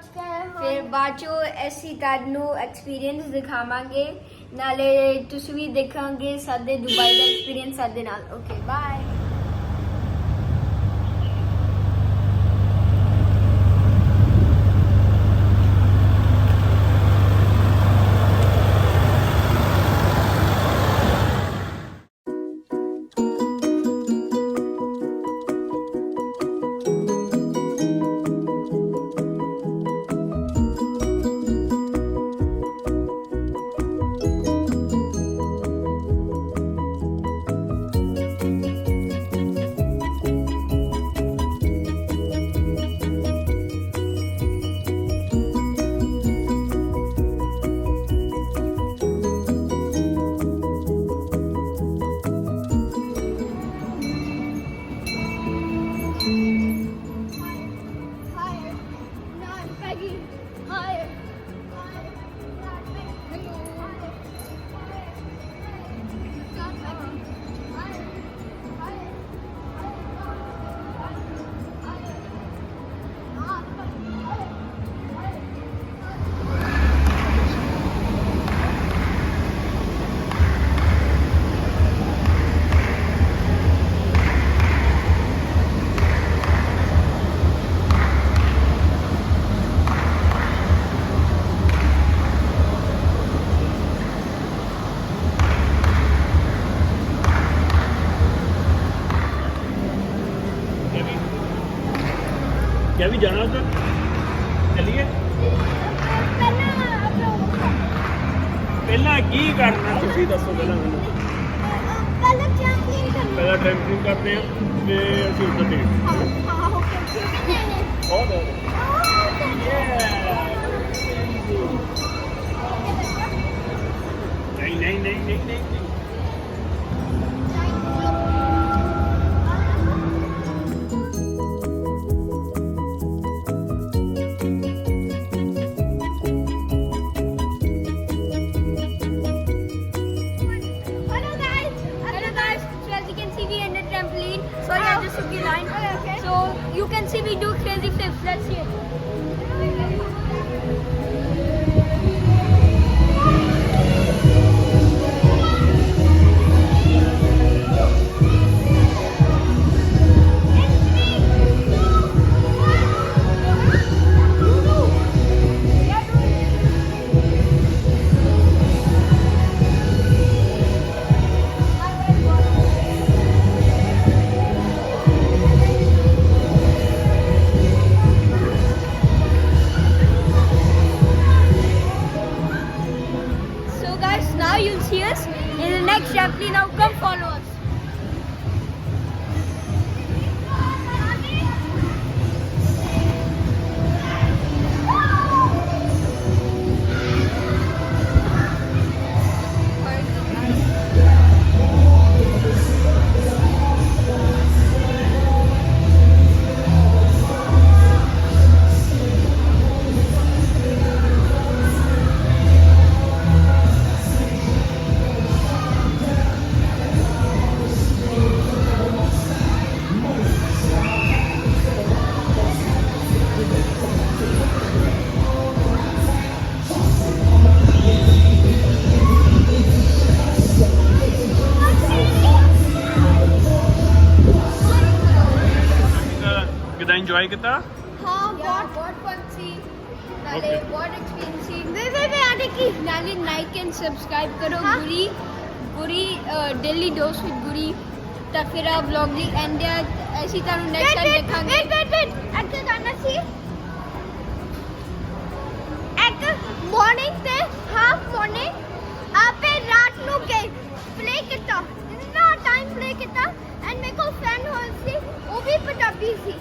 ਪਹੁੰਚ ਗਏ ਹਾਂ। ਫਿਰ ਬਾਅਦ ਚੋਂ ਅਸੀਂ ਤੁਹਾਨੂੰ ਐਕਸਪੀਰੀਅੰਸ ਦਿਖਾਵਾਂਗੇ, ਨਾਲੇ ਤੁਸੀਂ ਵੀ ਦੇਖਾਂਗੇ ਸਾਡੇ ਦੁਬਈ ਦਾ ਐਕਸਪੀਰੀਅੰਸ ਸਾਡੇ ਨਾਲ। Okay bye. क्या भी जाना उधर, चलिए। पहला की करना तुसी दसो, पहला मैनूं पहला ट्रैम्पलिंग करते हैं ते ਅਸੀਂ ਉੱਧਰ ਦੇਖਦੇ ਹਾਂ। नहीं। So yeah, this would be line. Okay. So you can see we do crazy flips. Let's see it. Now you'll see us in the next trampoline. Now come follow us. enjoy kita? हाँ बहुत fun थी, नाले बहुत experience थी। वे आने की नाले like and subscribe करो गुरी daily dose with Guri तफिरा vlog the and ऐसी तरह next time देखांगे। Wait ऐसे गाना सी एक morning ते half morning आपे रात नु के play किता ना time play किता and मेरे को friend हो सी वो भी पंजाबी सी।